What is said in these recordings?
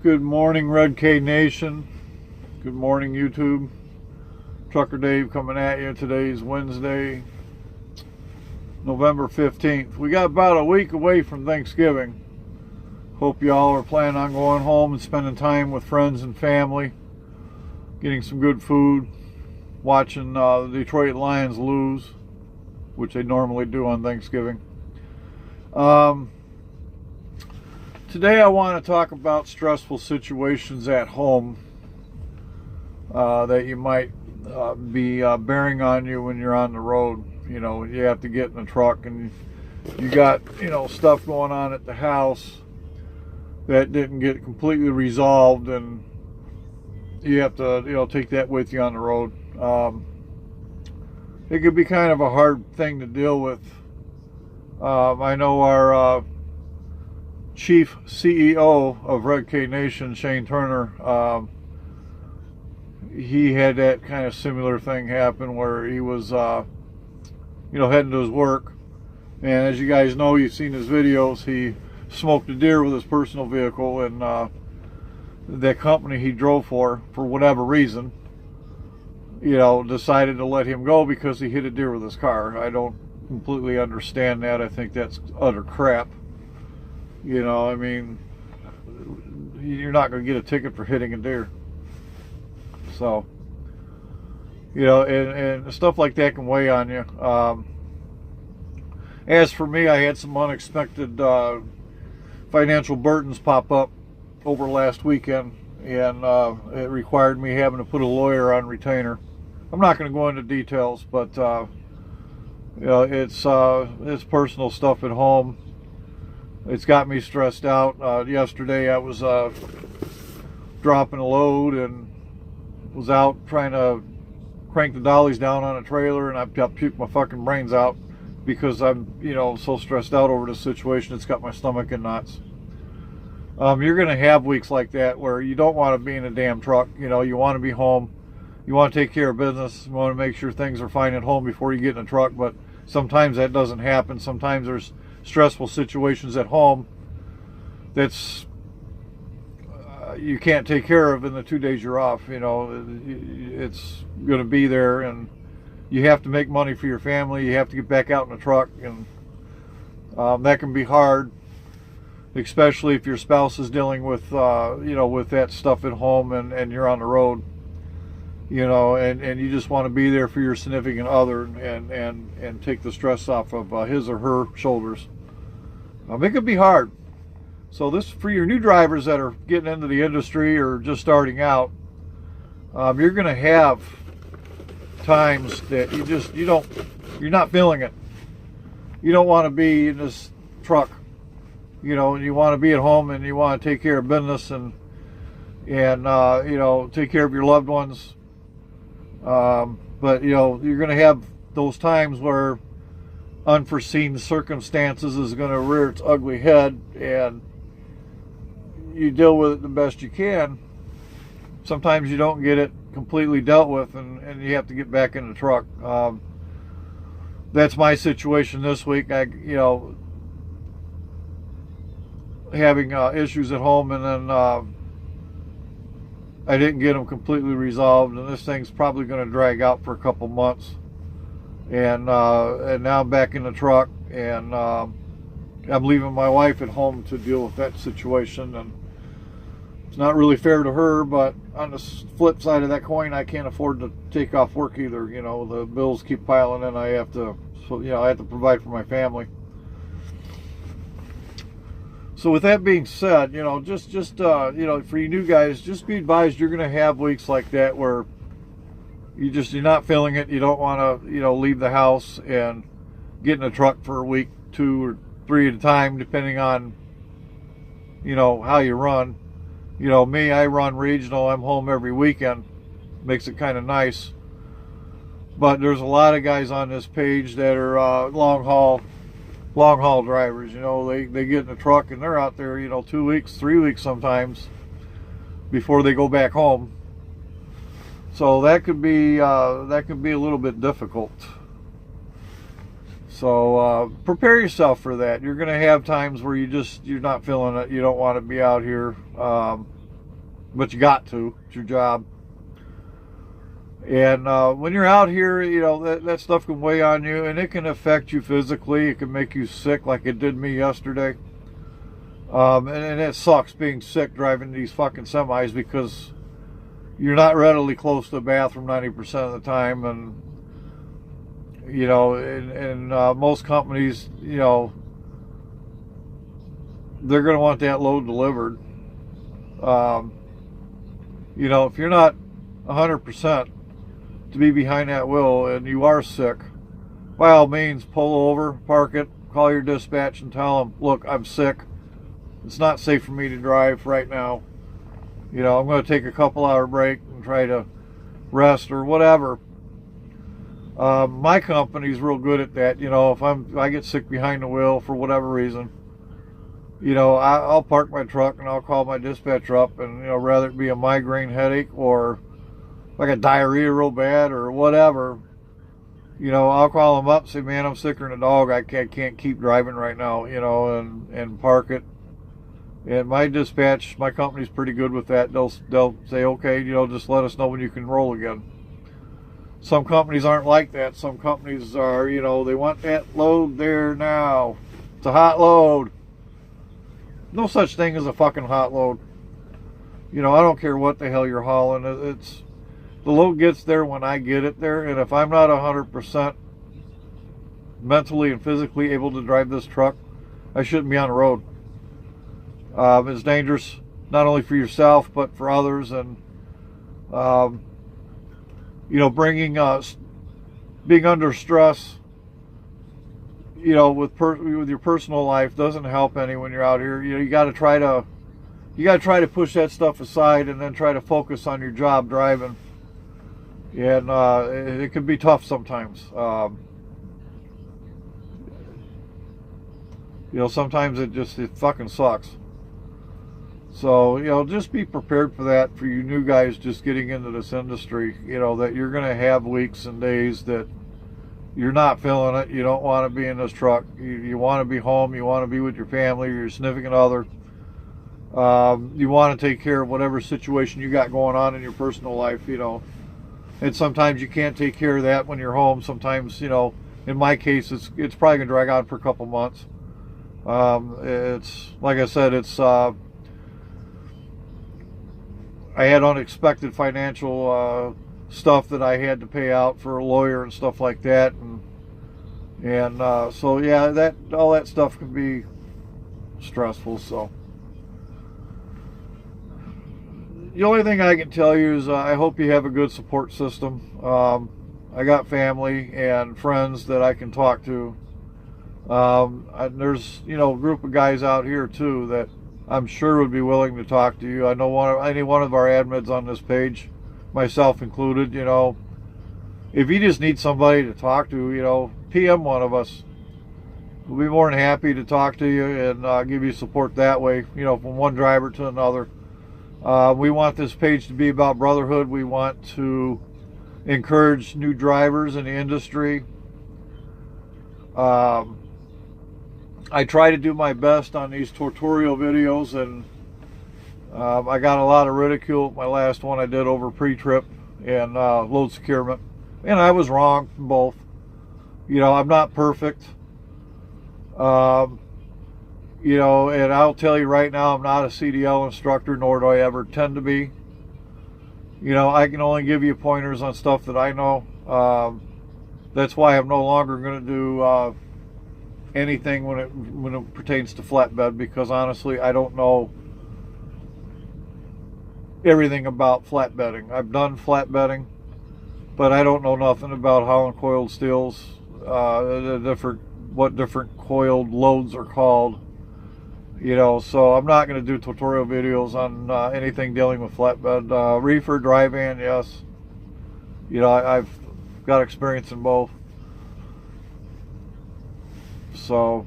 Good morning, Red K Nation. Good morning, YouTube. Trucker Dave coming at you. Today's Wednesday, November 15th. We got about a week away from Thanksgiving. Hope y'all are planning on going home and spending time with friends and family, getting some good food, watching the Detroit Lions lose, which they normally do on Thanksgiving. Today I want to talk about stressful situations at home that you might be bearing on you when you're on the road. You know, you have to get in the truck and you got, stuff going on at the house that didn't get completely resolved, and you have to, take that with you on the road. It could be kind of a hard thing to deal with. I know our Chief CEO of Red K Nation, Shane Turner, he had that kind of similar thing happen where he was, heading to his work. And as you guys know, you've seen his videos, he smoked a deer with his personal vehicle, and that company he drove for whatever reason, decided to let him go because he hit a deer with his car. I don't completely understand that. I think that's utter crap. You're not going to get a ticket for hitting a deer. So, and stuff like that can weigh on you. As for me, I had some unexpected financial burdens pop up over last weekend, and it required me having to put a lawyer on retainer. I'm not going to go into details, but it's personal stuff at home. It's got me stressed out. Yesterday I was dropping a load and was out trying to crank the dollies down on a trailer, and I puked my fucking brains out because I'm, so stressed out over the situation. It's got my stomach in knots. You're going to have weeks like that where you don't want to be in a damn truck. You want to be home. You want to take care of business. You want to make sure things are fine at home before you get in a truck, but sometimes that doesn't happen. Sometimes there's stressful situations at home that's you can't take care of in the 2 days you're off. It's going to be there, and you have to make money for your family. You have to get back out in the truck, and that can be hard, especially if your spouse is dealing with with that stuff at home, and you're on the road, and you just want to be there for your significant other and take the stress off of his or her shoulders. It could be hard. So this, for your new drivers that are getting into the industry or just starting out, you're going to have times that you're not feeling it. You don't want to be in this truck, and you want to be at home, and you want to take care of business and take care of your loved ones. But you're going to have those times where unforeseen circumstances is going to rear its ugly head, and you deal with it the best you can. Sometimes you don't get it completely dealt with, and you have to get back in the truck. That's my situation this week. Having issues at home, and then I didn't get them completely resolved, and this thing's probably going to drag out for a couple months. And now I'm back in the truck, and I'm leaving my wife at home to deal with that situation, and it's not really fair to her, but on the flip side of that coin, I can't afford to take off work either. The bills keep piling in. I have to provide for my family. So with that being said, just for you new guys, just be advised you're going to have weeks like that where you're not feeling it. You don't want to, leave the house and get in a truck for a week, 2 or 3 at a time, depending on, how you run. Me, I run regional. I'm home every weekend. Makes it kind of nice. But there's a lot of guys on this page that are long haul drivers. They get in a truck and they're out there, 2 weeks, 3 weeks sometimes before they go back home. So that could be a little bit difficult. So prepare yourself for that. You're going to have times where you're not feeling it. You don't want to be out here. but you got to. It's your job. And when you're out here, you know, that stuff can weigh on you, and it can affect you physically. It can make you sick like it did me yesterday. And it sucks being sick driving these fucking semis, because you're not readily close to the bathroom 90% of the time. And, you know, and most companies, you know, they're going to want that load delivered. You know, if you're not 100% to be behind that wheel and you are sick, by all means, pull over, park it, call your dispatch and tell them, look, I'm sick. It's not safe for me to drive right now. You know, I'm going to take a couple-hour break and try to rest or whatever. My company's real good at that. You know, if I get sick behind the wheel for whatever reason, you know, I'll park my truck and I'll call my dispatcher up, and, you know, rather it be a migraine headache or like a diarrhea real bad or whatever, you know, I'll call them up and say, man, I'm sicker than a dog. I can't keep driving right now, you know, and park it. And my dispatch, my company's pretty good with that. They'll say, okay, you know, just let us know when you can roll again. Some companies aren't like that. Some companies are, you know, they want that load there now. It's a hot load. No such thing as a fucking hot load. You know, I don't care what the hell you're hauling. It's the load gets there when I get it there, and if I'm not 100% mentally and physically able to drive this truck, I shouldn't be on the road. It's dangerous not only for yourself but for others, and you know, being under stress, you know, with your personal life doesn't help any when you're out here. You know, you got to try to push that stuff aside and then try to focus on your job driving. And it can be tough sometimes. You know, sometimes it fucking sucks. So, you know, just be prepared for that, for you new guys just getting into this industry. You know, that you're going to have weeks and days that you're not feeling it. You don't want to be in this truck. You want to be home. You want to be with your family, your significant other. You want to take care of whatever situation you got going on in your personal life, you know. And sometimes you can't take care of that when you're home. Sometimes, you know, in my case, it's probably going to drag on for a couple months. It's, like I said, it's, I had unexpected financial stuff that I had to pay out for a lawyer and stuff like that. And so, yeah, all that stuff can be stressful, so. The only thing I can tell you is I hope you have a good support system. I got family and friends that I can talk to. There's, you know, a group of guys out here too that I'm sure would be willing to talk to you. I know any one of our admins on this page, myself included, you know, if you just need somebody to talk to, you know, PM one of us. We'll be more than happy to talk to you and give you support that way, you know, from one driver to another. We want this page to be about brotherhood. We want to encourage new drivers in the industry. I try to do my best on these tutorial videos, and I got a lot of ridicule with my last one I did over pre-trip and load securement. And I was wrong in both. You know, I'm not perfect. You know, and I'll tell you right now, I'm not a CDL instructor, nor do I ever tend to be. You know, I can only give you pointers on stuff that I know. That's why I'm no longer going to do anything when it pertains to flatbed, because honestly, I don't know everything about flatbedding. I've done flatbedding, but I don't know nothing about Holland coiled steels, what different coiled loads are called. You know, so I'm not going to do tutorial videos on anything dealing with flatbed. Reefer, dry van, yes. You know, I've got experience in both. So,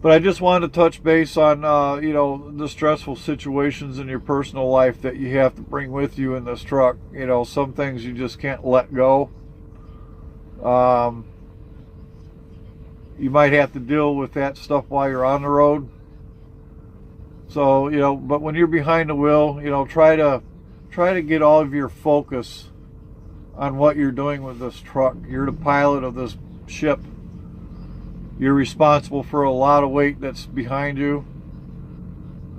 but I just wanted to touch base on, you know, the stressful situations in your personal life that you have to bring with you in this truck. You know, some things you just can't let go. You might have to deal with that stuff while you're on the road. So, you know, but when you're behind the wheel, you know, try to get all of your focus on what you're doing with this truck. You're the pilot of this ship. You're responsible for a lot of weight that's behind you.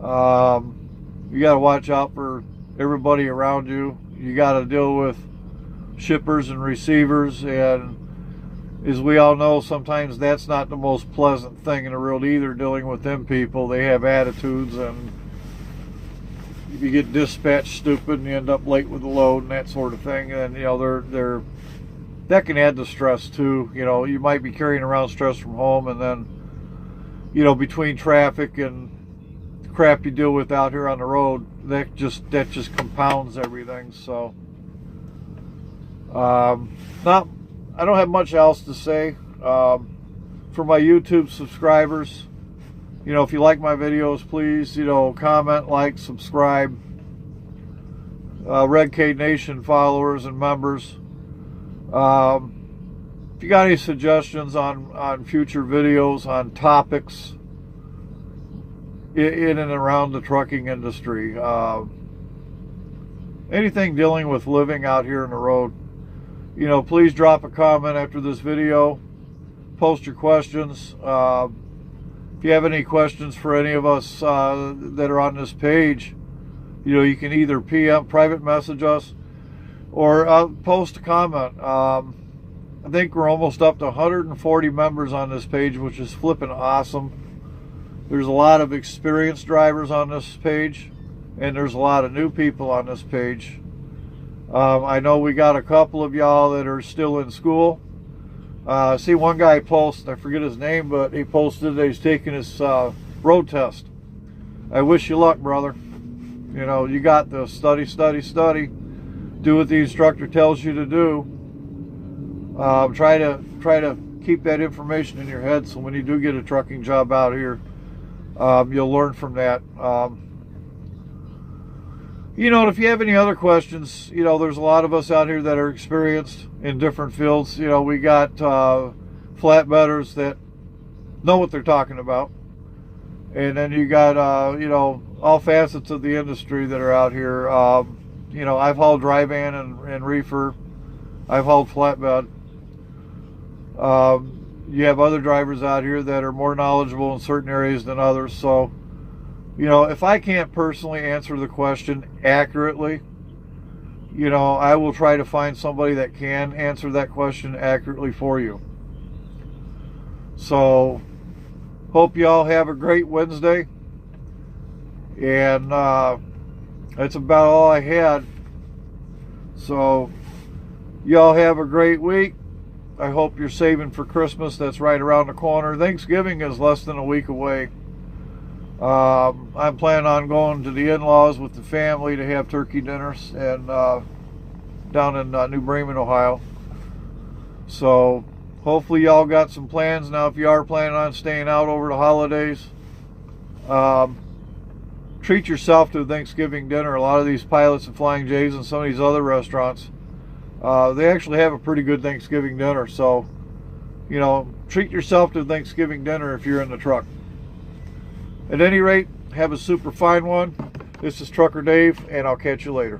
You got to watch out for everybody around you. You got to deal with shippers and receivers, and as we all know, sometimes that's not the most pleasant thing in the world either, dealing with them people. They have attitudes, and you get dispatched stupid and you end up late with the load and that sort of thing. And you know, they're that can add to stress too. You know, you might be carrying around stress from home, and then, you know, between traffic and the crap you deal with out here on the road, that just compounds everything. So I don't have much else to say. For my YouTube subscribers, you know, if you like my videos, please, you know, comment, like, subscribe. Redcade Nation followers and members, if you got any suggestions on future videos on topics in and around the trucking industry, anything dealing with living out here on the road, you know, please drop a comment after this video. Post your questions. If you have any questions for any of us that are on this page, you know, you can either PM, private message us, or post a comment. I think we're almost up to 140 members on this page, which is flipping awesome. There's a lot of experienced drivers on this page, and there's a lot of new people on this page. I know we got a couple of y'all that are still in school. See one guy post, I forget his name, but he posted that he's taking his road test. I wish you luck, brother. You know, you got to study. Do what the instructor tells you to do. Try to keep that information in your head, so when you do get a trucking job out here, you'll learn from that. You know, if you have any other questions, you know, there's a lot of us out here that are experienced in different fields. You know, we got flatbedders that know what they're talking about. And then you got, you know, all facets of the industry that are out here. You know, I've hauled dry van and reefer. I've hauled flatbed. You have other drivers out here that are more knowledgeable in certain areas than others. So, you know, if I can't personally answer the question accurately, you know, I will try to find somebody that can answer that question accurately for you. So, hope you all have a great Wednesday. And that's about all I had. So, y'all have a great week. I hope you're saving for Christmas. That's right around the corner. Thanksgiving is less than a week away. I'm planning on going to the in-laws with the family to have turkey dinners and down in New Bremen, Ohio. So hopefully y'all got some plans. Now, if you are planning on staying out over the holidays, treat yourself to a Thanksgiving dinner. A lot of these Pilots and Flying J's and some of these other restaurants, they actually have a pretty good Thanksgiving dinner. So, you know, treat yourself to a Thanksgiving dinner if you're in the truck. At any rate, have a super fine one. This is Trucker Dave, and I'll catch you later.